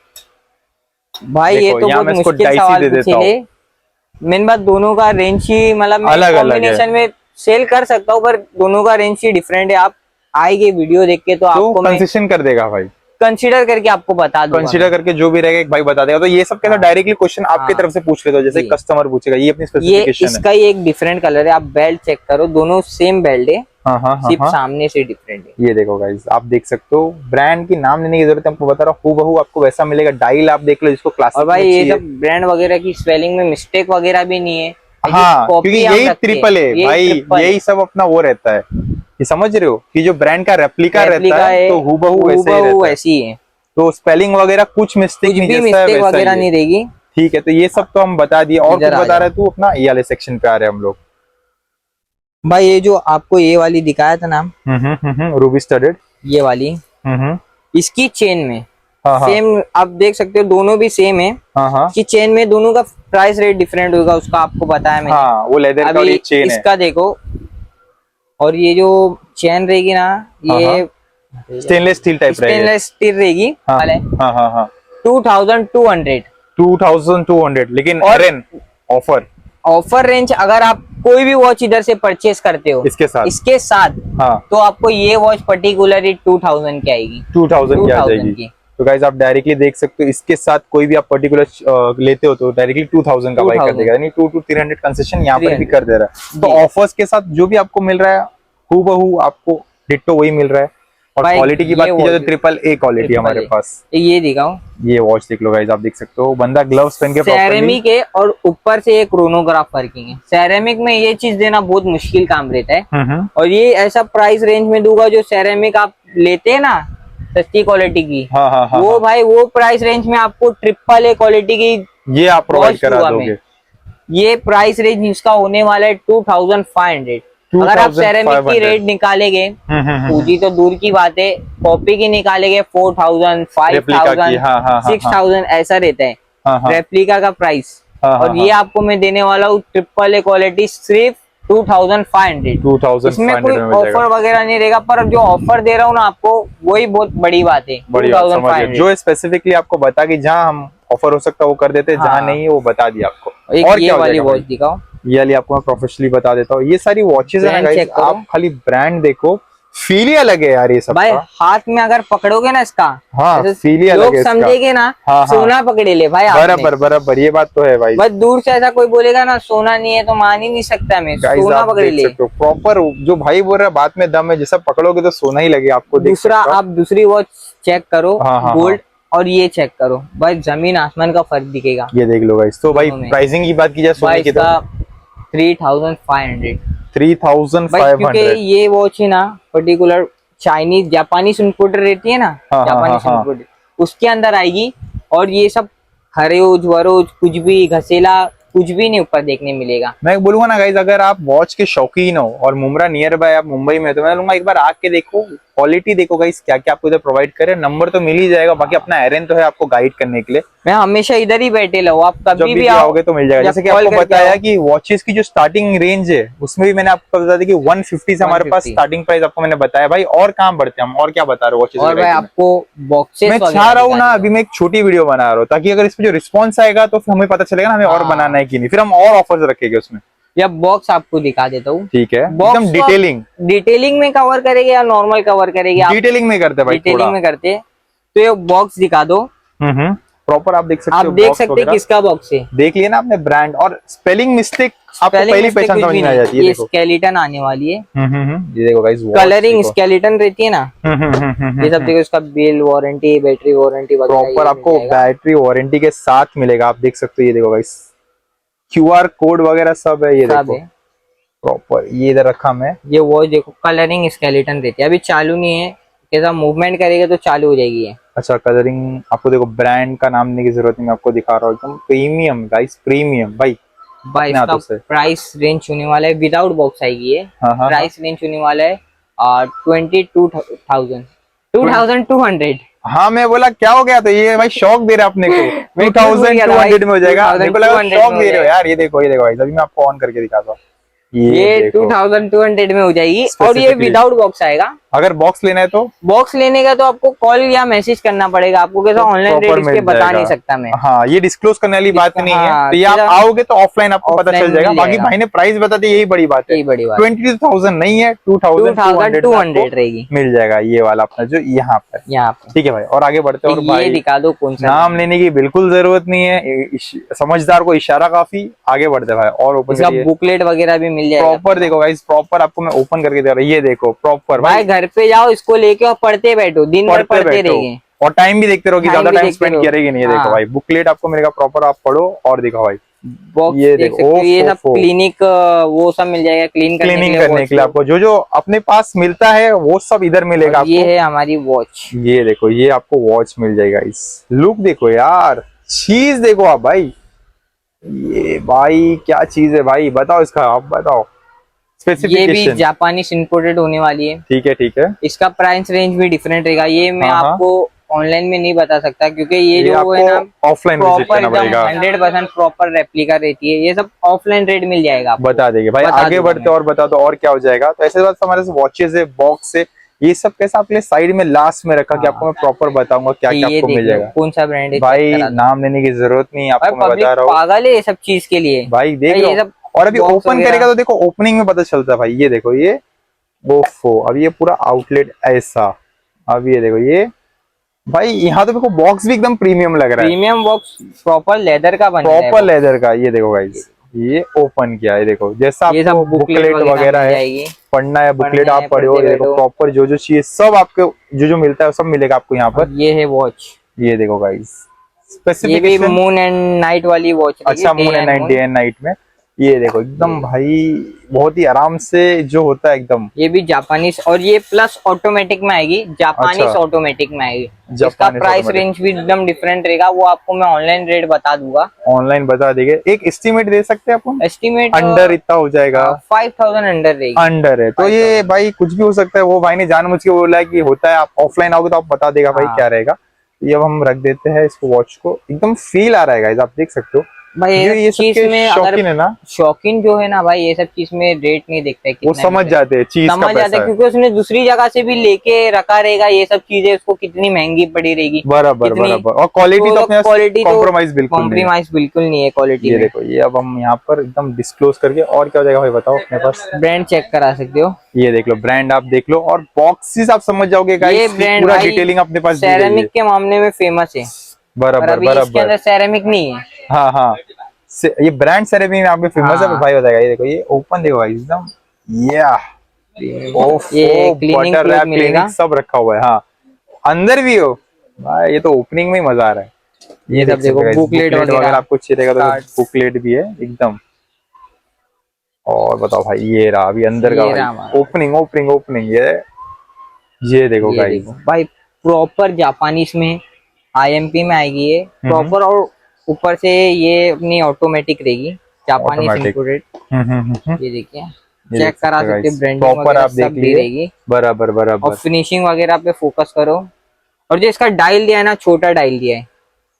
भाई ये देखो, तो यहाँ बहुत मैं इसको मुश्किल डाइसी सवाल दे देता पूछे थे। मेन बात दोनों का रेंज ही मतलब मैं अलग-अलग है। कॉम्बिनेशन में सेल कर सकता हूँ, पर दोनों का रेंज ही डिफरेंट है। आप आएंगे वीडियो देख के तो आपको मैं कंसेशन कर देगा भाई, कंसीडर करके आपको बता दूंगा। कंसीडर करके जो भी रहेगा एक भाई बता देगा। तो ये सब कैसा डायरेक्टली क्वेश्चन आपकी तरफ से पूछ लेते हो, जैसे जी। कस्टमर पूछेगा, ये अपनी ये स्पेसिफिकेशन है। इसका ही एक डिफरेंट कलर है, आप बेल्ट चेक करो, दोनों सेम बेल्ट है, हाँ, सिर्फ सामने से डिफरेंट है। ये देखो गाइस, आप देख सकते हो, ब्रांड की नाम लेने की जरूरत है, आपको बता रहा हूँ, हूबहू आपको वैसा मिलेगा। डायल आप देख लो जिसको क्लासिक और भाई में ये चाहिए। सब ब्रांड वगैरह की स्पेलिंग में मिस्टेक वगैरह भी नहीं है। हाँ, कॉपी क्योंकि हम यही रखते हैं, ट्रिपल है यही भाई, ट्रिपल यही सब अपना वो रहता है, ये समझ रहे हो कि जो ब्रांड का रेप्लिका रहता है तो हूबहू वैसे ही रहता है। ऐसी है, तो स्पेलिंग वगैरह कुछ मिस्टेक नहीं, भी जैसा है मिस्टेक वैसा वगैरह ही है। नहीं रहेगी। ठीक है, तो ये सब तो हम बता दिए, और कुछ इधर आ बता जाओ। रहे तू अपना, ये वाले सेक्शन पे आ रहे हैं हम लोग। भाई ये जो आपको ये वाली दिखाया था नाम, रूबी स्टडेड, ये वाली, इसकी चेन में हाँ, सेम आप देख सकते हो, दोनों भी सेम है। हाँ, इसकी चेन में दोनों का प्राइस रेट डिफरेंट होगा, उसका आपको बताया मैंने। हाँ, वो लेदर का और अभी ये चेन है। इसका देखो, और ये जो चेन रहेगी ना, ये स्टेनलेस स्टील टाइप रहेगी। स्टेनलेस स्टील रहेगी। हाँ, 2200 2200, लेकिन और रेन ऑफर ऑफर रेंज अगर आपको कोई भी वॉच इधर से परचेस करते हो इसके साथ हाँ तो आपको ये वॉच पर्टिकुलरली 2000 की आएगी, 2000 की आ 2000 जाएगी। की। तो गाइज आप डायरेक्टली देख सकते हो इसके साथ कोई भी आप पर्टिकुलर लेते हो तो डायरेक्टली 2000 का बाई कर 2000 देगा, यानी 2 to 300 कंसेशन यहाँ पर भी 300 कर दे रहा है। तो जी। ऑफर्स के साथ जो भी आपको मिल रहा है हूबहू आपको डिट्टो वही मिल रहा है। और भाई क्वालिटी की बात ये की जाए वॉच तो ट्रिपल ए क्वालिटी हमारे पास। ये दिखाओ, ये वॉच देख लो गाइज, आप देख सकते हो बंदा ग्लव्स पहन के प्रॉपर्ली। सेरेमिक है और ऊपर से एक क्रोनोग्राफ वर्किंग है। सेरेमिक में ये चीज देना बहुत मुश्किल काम रहता है और ये ऐसा प्राइस रेंज में दूंगा जो सेरेमिक आप लेते हैं ना सस्ती क्वालिटी की, हाँ, वो भाई वो प्राइस रेंज में आपको ट्रिपल ए क्वालिटी की ये आप प्रोवाइड वॉच करा दूंगा दोगे। मैं। ये प्राइस रेंज इसका होने वाला है 2500। अगर आप सेरेमिक की रेट निकालेंगे पूजी तो दूर की बात है, कॉपी की निकालेंगे 4000, 5000, 6000 ऐसा रहता है रेप्लिका का प्राइस। और ये आपको मैं देने वाला हूँ ट्रिपल ए क्वालिटी सिर्फ 2500। इसमें कोई ऑफर वगैरह नहीं रहेगा, पर जो ऑफर दे रहा हूँ ना आपको वही बहुत बड़ी बात है। 2500 जो स्पेसिफिकली आपको बता कि जहाँ हम ऑफर हो सकता है वो कर देते हैं, जहाँ नहीं है वो बता दिया आपको। और ये वाली वॉच दिखाओ, ये वाली आपको मैं प्रोफेशनली बता देता हूँ। ये सारी वॉचेज है ना गाइस, आप खाली ब्रांड देखो, फील ही अलग है यार ये सब भाई। हाथ में अगर पकड़ोगे ना इसका, हाँ फील ही अलग है, लोग समझेंगे ना सोना पकड़े ले भाई। बराबर बराबर, ये बात तो है भाई। बस दूर से ऐसा कोई बोलेगा ना सोना नहीं है तो मान ही नहीं सकता मैं, सोना पकड़े ले। प्रॉपर जो भाई बोल रहा है बात में दम है, जैसा पकड़ोगे तो सोना ही लगे आपको। दूसरा आप दूसरी वॉच चेक करो गोल्ड और ये चेक करो भाई, जमीन आसमान का फर्क दिखेगा। ये देख लो गाइस। तो भाई प्राइसिंग की बात की जाए सोने की तो 3500 3500 क्योंकि ये वॉच है ना पर्टिकुलर चाइनीज जापानीज इंपोर्टर रहती है ना, जापानीज इंपोर्टर उसके अंदर आएगी। और ये सब खरोज वरोज कुछ भी घसेला कुछ भी नहीं ऊपर देखने मिलेगा। मैं बोलूंगा ना गाइज, अगर आप वॉच के शौकीन हो और मुमरा नियर बाय आप मुंबई में, तो मैं बोलूंगा एक बार आके देखो, क्वालिटी देखो गाइज क्या क्या आपको इधर प्रोवाइड करे। नंबर तो मिल ही जाएगा, बाकी अपना एरेन तो है आपको गाइड करने के लिए। मैं हमेशा इधर ही बैठे रहूं, आप कभी भी आओगे तो मिल जाएगा। जैसे कि आपको बताया कि वॉचेस की जो स्टार्टिंग रेंज है उसमें भी मैंने आपको बता दिया कि 150 से हमारे पास स्टार्टिंग प्राइस आपको मैंने बताया भाई। और कहाँ बढ़ते हम, और क्या बता रहे हो वॉचेस। और भाई आपको बॉक्सेस मैं चाह रहा हूँ ना, अभी मैं एक छोटी वीडियो बना रहा हूँ ताकि अगर इसमें जो रिस्पॉन्स आएगा तो फिर हमें पता चलेगा ना हमें और बनाना है कि नहीं, फिर हम और ऑफर्स रखेंगे उसमें। या बॉक्स आपको दिखा देता हूँ, ठीक है, एकदम डिटेलिंग में कवर करेंगे या नॉर्मल कवर करेंगे। डिटेलिंग में करते भाई, डिटेलिंग में करते हैं तो ये बॉक्स दिखा दो प्रॉपर। आप देख सकते हो, आप देख सकते हैं किसका बॉक्स है। देख लिया ना आपने ब्रांड, और स्पेलिंग मिस्टेक आपको पहली पहचान समझ में आ जाती है। ये स्केलेटन आने वाली है, ये देखो गाइस, कलरिंग स्केलेटन रहती है ना, ये सब देखो। इसका bill warranty battery warranty proper आपको बैटरी वारंटी के साथ मिलेगा। आप देख सकते हो, ये देखो गाइस QR कोड वगैरह सब है। ये देखो प्रॉपर, ये इधर रखा मैं। ये वॉच देखो कलरिंग स्केलेटन रहती है, अभी चालू नहीं है, कैसा मूवमेंट करेगा तो चालू हो जाएगी ये। अच्छा, कलरिंग आपको देखो, ब्रांड का नाम देने की जरूरत नहीं, मैं आपको दिखा रहा हूँ एकदम प्रीमियम गाइस, प्रीमियम भाई। इसका प्राइस रेंज होने वाला है, विदाउट बॉक्स आएगी ये। प्राइस रेंज होने वाला है 22,200। हाँ मैं बोला क्या हो गया, तो ये भाई शौक दे रहा अपने को। 2200 में हो जाएगा, शौक दे रहे हो यार। ये देखो भाई, अभी मैं आपको ऑन करके दिखाता हूँ। ये 2200 में हो जाएगी और ये विदाउट बॉक्स आएगा। अगर बॉक्स लेना है तो बॉक्स लेने का तो आपको कॉल या मैसेज करना पड़ेगा, आपको कैसा ऑनलाइन रेट इसके बता नहीं सकता मैं। हाँ, ये डिस्क्लोज करने वाली बात नहीं है, तो ये आप आओगे तो ऑफलाइन आपको पता चल जाएगा। बाकी भाई ने प्राइस बता दी, यही बड़ी बात है। 22,000 नहीं है, 2200 रहेगी, मिल जाएगा ये वाला अपना जो यहाँ पर। ठीक है भाई, और आगे बढ़ते हैं। और भाई दिखा दो कौन सा, नाम लेने की बिल्कुल जरूरत नहीं है, समझदार को इशारा काफी। आगे बढ़ते भाई, और ओपन बुकलेट वगैरह भी मिल जाएगा। प्रॉपर देखो गाइस, प्रॉपर आपको मैं ओपन करके दे रहा हूँ। ये देखो प्रॉपर भाई, घर पे जाओ इसको लेके और पढ़ते बैठो, दिन भर पढ़ते रहेंगे और टाइम भी देखते रहो कि ज्यादा टाइम स्पेंड करेगी नहीं। ये देखो भाई, बुकलेट आपको मिलेगा प्रॉपर, आप पढ़ो। और देखो भाई बॉक्स, ये देखो, ये सब क्लिनिक वो सब मिल जाएगा क्लीनिंग करने के लिए आपको। जो अपने पास मिलता है वो सब इधर मिलेगा आपको। ये है हमारी वॉच, ये देखो, ये आपको वॉच मिल जाएगा। इस लुक देखो यार, चीज देखो आप भाई, ये भाई क्या चीज है भाई, बताओ इसका, आप बताओ। ये भी जापानीज इंपोर्टेड होने वाली है। ठीक है। इसका प्राइस रेंज भी डिफरेंट रहेगा, ये मैं आपको ऑनलाइन में नहीं बता सकता क्योंकि ये जो है ना ऑफलाइन प्रॉपर 100% प्रॉपर रेप्लिका रहती है। ये सब ऑफलाइन रेट मिल जाएगा, बता देंगे भाई। आगे बढ़ते और बता दो और क्या हो जाएगा। तो ऐसे बात हमारे वॉचेस है, बॉक्स है, ये सब कैसा आपके साइड में लास्ट में रखा कि आपको मैं प्रॉपर बताऊंगा क्या क्या आपको मिल जाएगा। कौन सा ब्रांड है भाई, नाम लेने की जरूरत नहीं, आपको मैं बता रहा हूँ। पागल है ये सब चीज के लिए भाई। देख ये सब और अभी Box ओपन वगैरह। करेगा तो देखो ओपनिंग में पता चलता है भाई, ये देखो ये, ओफो, अब ये पूरा आउटलेट ऐसा, अब ये देखो ये भाई, यहाँ तो देखो बॉक्स भी एकदम प्रीमियम लग रहा है, प्रीमियम बॉक्स प्रॉपर लेदर का बन रहा है प्रॉपर वो। लेदर का। ये देखो गाइस, ये ओपन किया है, देखो जैसा ये आपको सब बुकलेट बुकलेट वगैरह मिल है, जाएगी। पढ़ना है बुकलेट पढ़ना आप है, पढ़ो, पढ़ते ये देखो बैठो। प्रॉपर जो जो चाहिए सब आपको जो जो मिलता है वो सब मिलेगा आपको यहाँ पर। और ये है वॉच, ये देखो गाइस, ये भी स्पेसिफिकेशन, मून एंड नाइट वाली वॉच रहेगी, अच्छा day moon and and night, day moon. And night में। ये देखो एकदम भाई बहुत ही आराम से जो होता है एकदम। ये भी जापानीज, और ये प्लस ऑटोमेटिक में आएगी, जापानीज अच्छा। ऑटोमेटिक में आएगी। इसका जापानीज प्राइस automatic। रेंज भी एकदम डिफरेंट रहेगा, वो आपको मैं ऑनलाइन रेट बता दूंगा। ऑनलाइन बता देंगे, एक एस्टिमेट दे सकते हैं अपन, एस्टिमेट अंडर इतना हो जाएगा, 5000 अंडर रहेगी। अंडर है तो ये भाई कुछ भी हो सकता है, वो भाई ने जानबूझ के बोला है कि होता है, आप ऑफलाइन आओगे तो आप बता देगा भाई हाँ। क्या रहेगा। ये अब हम रख देते हैं इसको, वॉच को, एकदम फील आ रहा है गाइस, आप देख सकते हो। भाई ये सब चीज के में अगर शौकीन है ना, शौकीन जो है ना भाई, ये सब चीज में रेट नहीं देखता है वो कितना समझ मिल रहा है। जाते हैं चीज का समझ जाता पैसा है, है। क्योंकि उसने दूसरी जगह से भी लेके रखा रहेगा, ये सब चीजें उसको कितनी महंगी पड़ी रहेगी। बराबर कितनी- बराबर, और क्वालिटी तो अपने क्वालिटी तो कॉम्प्रोमाइज बिल्कुल नहीं है। कॉम्प्रोमाइज बिल्कुल नहीं है क्वालिटी ये में। देखो ये अब हम यहाँ पर एकदम डिस्क्लोज करके, और क्या हो जाएगा भाई बताओ अपने पास। ब्रांड चेक करा सकते हो। ये देख लो ब्रांड, आप देख लो, और बॉक्सेस आप समझ जाओगे ये गाइस, ब्रांड पूरा भाई डिटेलिंग अपने पास दी गई है। सेरेमिक के मामले में फेमस है, पर बराबर अभी इसके बराबर, अंदर सेरेमिक नहीं है। हाँ हाँ, ये ब्रांड सेरेमिक यहाँ पे फेमस है हाँ। भाई, बताएगा। ये देखो ये ओपन देखो भाई एकदम, या ये ओफो, क्लीनिंग बटर प्रूफ रैप मिलेगा। क्लिनिक सब रखा हुआ है, हाँ अंदर भी हो भाई, ये तो ओपनिंग में ही मजा आ रहा है। ये सब देखो, बुकलेट वगैरह आपको चाहिए रहेगा तो कार्ड्स। बुकलेट भी है एकदम। और बताओ भाई, ये रहा अभी अंदर का ये रहा भाई, हमारा। ओपनिंग ओपनिंग ओपनिंग, ये देखो ये गाइस, देखो भाई, प्रॉपर जापानीज में आईएमपी में आएगी ये प्रॉपर, और ऊपर से ये अपनी ऑटोमेटिक रहेगी, जापानीज ऑटोमेटिक। इंपोर्टेड। हम्म। ये देखिए, ये चेक देख करा सकते हो सकते guys, ब्रांडिंग प्रॉपर वगैरह आप देख सब दी लिए, रहेगी। बराबर और बराबर। फिनिशिंग वगैरह पे फोकस करो। और जो इसका डायल दिया है ना, छोटा डायल दिया है,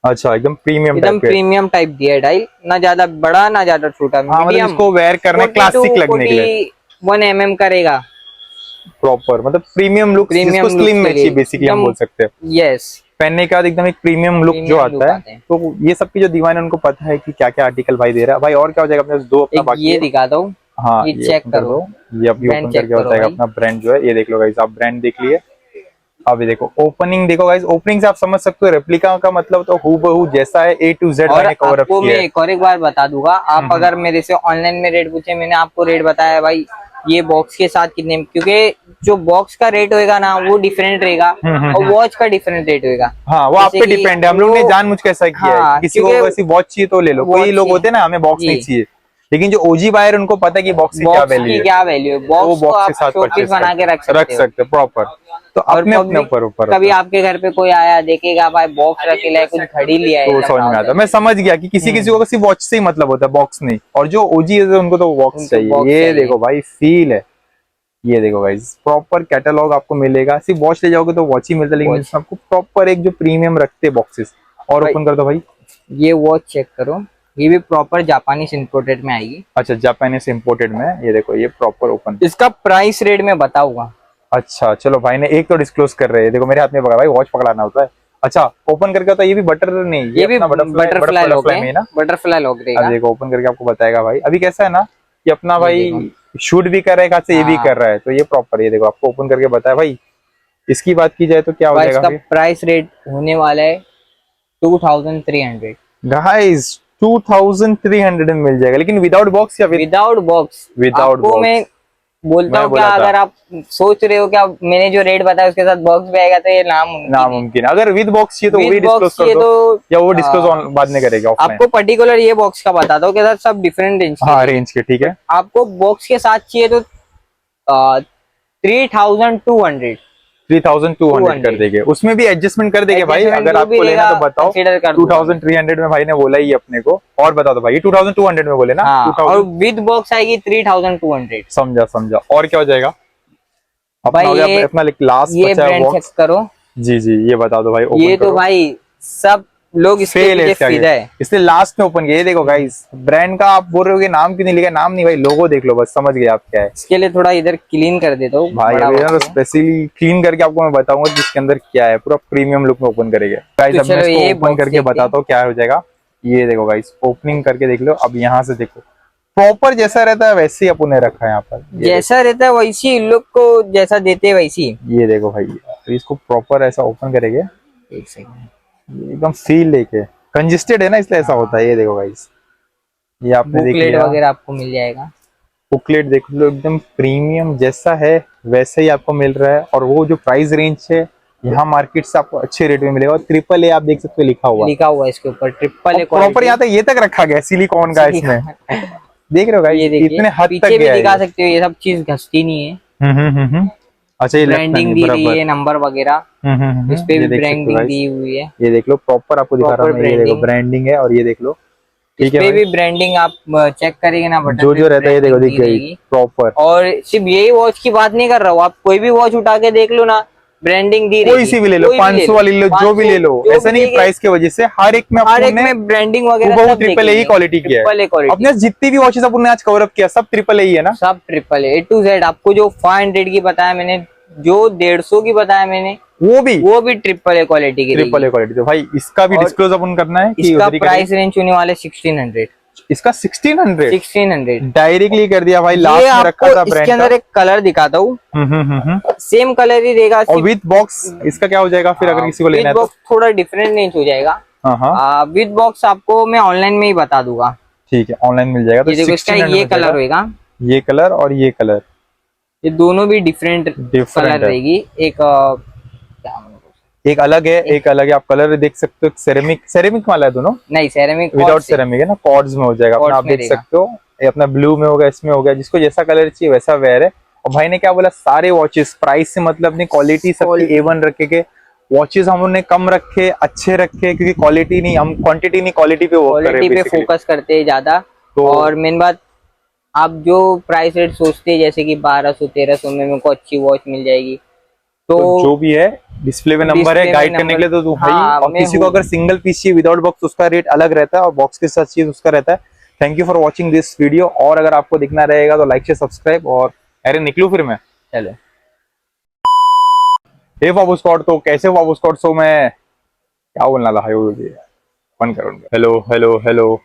अच्छा एकदम प्रीमियम एकदम टाइप के, प्रीमियम टाइप दिया है डायल, ना ज्यादा बड़ा ना ज्यादा छोटा, हाँ मतलब मीडियम। इसको वेयर करने क्लासिक लगने के लिए, 41 mm करेगा, प्रॉपर मतलब प्रीमियम लुक, जिसको प्रीमियम स्लिम लुक में के चाहिए लिए बेसिकली हम एकदम। बोल सकते हैं। यस, पहनने के बाद एकदम एक प्रीमियम लुक जो प्रीमियम लुक आता है, आते हैं। तो ये सब की जो दीवाने उनको पता है कि क्या क्या आर्टिकल भाई दे रहा है भाई। और क्या हो जाएगा अपने पास, दो अपना एक बाकी ये है। दिखा दो, हाँ ये ये चेक ओपन कर करो, दो, ये अभी ब्रांड ओपन चेक करके करो बताएगा भाई। अपना ब्रांड जो है। ये देख लो गाइस, आप ब्रांड देख लिए। अब ये देखो ओपनिंग देखो गाइस, ओपनिंग से आप समझ सकते हो रेप्लिका का मतलब तो हूबहू जैसा है, A to Z और मैंने कवर अप आपको किया मैं है। एक और एक बार बता दूंगा, आप अगर मेरे से ऑनलाइन में रेट पूछे, मैंने आपको रेट बताया है भाई, ये बॉक्स के साथ कितने, क्योंकि जो बॉक्स का रेट होएगा ना वो डिफरेंट रहेगा, और वॉच का डिफरेंट रेट होएगा। हाँ वो आप जैसे पे कि डिपेंड है, हम लोग ने वो- जानबूझ के ऐसा किया है हाँ, कि किसी को क्योंकि वैसी वॉच चाहिए तो ले लो, कोई watch लोग होते हैं ना हमें बॉक्स जी। नहीं चाहिए, लेकिन जो ओजी बायर उनको पता है कि बॉक्स की क्या बॉक्स वैल्यू की है, क्या वैल्यू है, वो बॉक्स को बॉक्स आप के साथ शोपीस परचेस बना के रख सकते हो। प्रॉपर। तो और अपने अपने ऊपर ऊपर कभी होता है। आपके घर पे कोई आया देखेगा भाई बॉक्स रखे लाए, कुछ घड़ी लिया है, तो समझ में आता है, मैं समझ गया कि किसी किसी को सिर्फ वॉच से ही मतलब होता है, बॉक्स नहीं, और जो ओजी है उनको तो बॉक्स उनको चाहिए। box ये चाहिए। देखो भाई फील है, ये देखो गाइस प्रॉपर कैटलॉग आपको मिलेगा। सिर्फ वॉच ले जाओगे तो वॉच ही मिलता है, लेकिन Watch। इसमें आपको प्रॉपर एक जो प्रीमियम रखते हैं बॉक्सेस। और भाई- ओपन कर दो भाई, ये वॉच चेक करो, ये भी प्रॉपर जापानीज इंपोर्टेड में आएगी। अच्छा जापानीज इंपोर्टेड में, ये देखो ये प्रॉपर ओपन। इसका प्राइस रेट मैं बताऊंगा। अच्छा चलो भाई ने एक तो डिस्क्लोज कर रहे हैं, देखो मेरे हाथ में पकड़ा भाई, वॉच पकड़ाना होता है। अच्छा ओपन करके होता है, ये भी बटर नहीं, ये भी अपना बटरफ्लाई लॉक में है ना। बटरफ्लाई लॉक अब रहेगा। देखो ओपन करके आपको बताएगा भाई, अभी कैसा है ना कि अपना ये भाई शूट भी कर रहा है, खास ये भी हाँ। कर रहा है, तो ये प्रॉपर, ये देखो आपको ओपन करके बताया भाई। इसकी बात की जाए तो क्या हो भाई जाएगा इसका प्राइस रेट होने वाला है 2300। गाइस 2300 में मिल जाएगा, लेकिन विदाउट बॉक्स या विदाउट बॉक्स। Without आपको box। मैं बोलता मैं हूँ, बोला क्या था। अगर आप सोच रहे हो क्या मैंने जो रेट बताया उसके साथ बॉक्स भी आएगा, तो ये नामुमकिन है। नामुमकिन है। अगर विद बॉक्स चाहिए तो वो With भी box डिस्क्लोज कर चाहिए दो, तो या वो डिस्क्लोज बाद में करेगा ऑफलाइन। आपको पर्टिकुलर ये बॉक्स का बताता हूँ, के साथ सब डिफरेंट रेंज हाँ रेंज के, ठीक है। आपको बॉक्स के साथ चाहिए तो 3200। 3200 कर देंगे, उसमें भी एडजस्टमेंट कर देंगे भाई, Adjustment अगर जो भी आपको लेना तो रहेगा, बताओ। consider कर दूंगा। 2300 में भाई ने बोला ही अपने को, और बता दो भाई 2200 में बोले ना। हाँ, 2000 और विद बॉक्स आएगी 3200। समझा समझा। और क्या हो जाएगा अपना भाई हो गया, ये- अपना लास्ट ये बचा है ब्रांड चेक बॉक्स। करो, जी जी ये बता दो भाई, ओपन ये तो करो। भाई सब लोग इसके फेल है पीछे इसके आगे, फिदा है। इसलिए लास्ट में ओपन किया। ये देखो गाइस ब्रांड का आप बोल रहे हो कि नाम क्यों नहीं लिखा, नाम नहीं भाई, लोगो देख लो बस, समझ गए आप क्या है। इसके लिए थोड़ा इधर क्लीन कर देता हूँ भाई बड़ा अभी ना box है। स्पेशली क्लीन करके आपको मैं बताऊंगा कि इसके अंदर क्या है, पूरा प्रीमियम लुक में ओपन करेंगे गाइस। तो अब मैं चलो ये इसको ओपन box करके देखते हैं। बताता हूँ क्या हो जाएगा। ये देखो गाइस ओपनिंग करके देख लो, अब यहाँ से देखो प्रॉपर जैसा रहता है वैसे ही अपन ने रखा है यहाँ पर। जैसा रहता है वैसी इन लोग को जैसा देते हैं वैसी। ये देखो भाई, तो इसको प्रॉपर ऐसा ओपन करेंगे, एक सेकंड, एकदम फील लेके, कंजेस्टेड है ना इसलिए ऐसा होता है। ये देखो गाइस, ये आपने देख बुकलेट लिया, वगैरह आपको मिल जाएगा। बुकलेट देख लो, एकदम प्रीमियम जैसा है वैसे ही आपको मिल रहा है। और वो जो प्राइस रेंज है यहाँ मार्केट से आपको अच्छे रेट में मिलेगा। और ट्रिपल ए आप देख सकते हो लिखा हुआ है इसके ऊपर, ट्रिपल ए प्रॉपर यहाँ तक ये तक रखा गया सिलिकॉन का इसमें। देख रहे हो गाइस, ये देखिए, इतने हद तक पीछे भी गया है दिखा ये। सकते हो, ये सब चीज घसती नहीं है। अच्छा, ये ब्रांडिंग दी रही है, नंबर वगैरह इस पे भी ब्रांडिंग दी हुई है। ये देख लो, प्रॉपर आपको दिखा रहा हूँ मैं, ये देखो ब्रांडिंग है। और ये देख लो, इस ठीक है पे भाई, भी ब्रांडिंग आप चेक करेंगे ना बटन जो पे जो रहता है ये देखो, दिख branding दी गई रहेगी। प्रॉपर। और सिर्फ यही वॉच की बात नहीं कर रहा हूँ, आप कोई भी वॉच उठा के देख लो ना, ब्रांडिंग दी कोई रहेगी। सी भी ले लो, 500 वाली ले लो, जो भी ले लो, ऐसा नहीं प्राइस की वजह से हर एक में हर एक में ब्रांडिंग वगैरह ट्रिपल ए ही क्वालिटी की है। अपने जितनी भी वॉचेस अपन ने आज कवर अप किया सब ट्रिपल ए ही है ना, सब ट्रिपल ए टू जेड। आपको जो 500 की बताया मैंने, जो 150 की बताया मैंने, वो भी ट्रिपल ए क्वालिटी की, ट्रिपल ए क्वालिटी। तो भाई इसका भी डिस्क्लोज अपन करना है कि इसका प्राइस रेंज होने वाले 1600। इसका 1600 1600 डायरेक्टली कर दिया भाई, लास्ट में रखा था ब्रांड। इसके अंदर एक कलर दिखाता हूँ, सेम कलर ही रहेगा और विद बॉक्स इसका क्या हो जाएगा फिर अगर किसी को लेना है तो? थोड़ा डिफरेंट रेंज हो जाएगा। विद बॉक्स आपको मैं ऑनलाइन में ही बता दूंगा। ठीक है, ऑनलाइन मिल जाएगा। तो ये देखो, इसका ये कलर होगा, ये कलर और ये कलर, ये दोनों भी डिफरेंट कलर रहेगी। एक अलग है, एक अलग है। आप कलर देख सकते हो, सेरेमिक वाला है दोनों, नहीं सेरेमिक विदाउट सेरेमिक है ना, कॉर्ड्स में हो जाएगा अपना। आप देख सकते हो, ये अपना ब्लू में होगा, इसमें हो गया, जिसको जैसा कलर चाहिए वैसा वेयर है। और भाई ने क्या बोला, सारे वॉचेस प्राइस से मतलब नहीं, क्वालिटी सबकी A1 रखे के। वॉचेस हमने कम रखे, अच्छे रखे, क्योंकि क्वालिटी नहीं, हम क्वांटिटी नहीं क्वालिटी पे फोकस करते हैं ज्यादा। तो और मेन बात, आप जो प्राइस रेट सोचते हैं जैसे कि 1200-1300 में मेरे को अच्छी वॉच मिल जाएगी, तो जो भी है डिस्प्ले में नंबर है गाइड करने के लिए, तो भाई। और किसी को अगर सिंगल पीस चाहिए विदाउट बॉक्स, उसका रेट अलग रहता है, और बॉक्स के साथ चाहिए उसका रहता है। Thank you for watching this video. और अगर आपको दिखना रहेगा तो लाइक से सब्सक्राइब। और अरे निकलूं फिर मैं, चलो। हे बाबू स्कॉट, तो कैसे बाबू स्कॉट? सो मैं क्या बोलना था भाई, फन करो। Hello hello hello.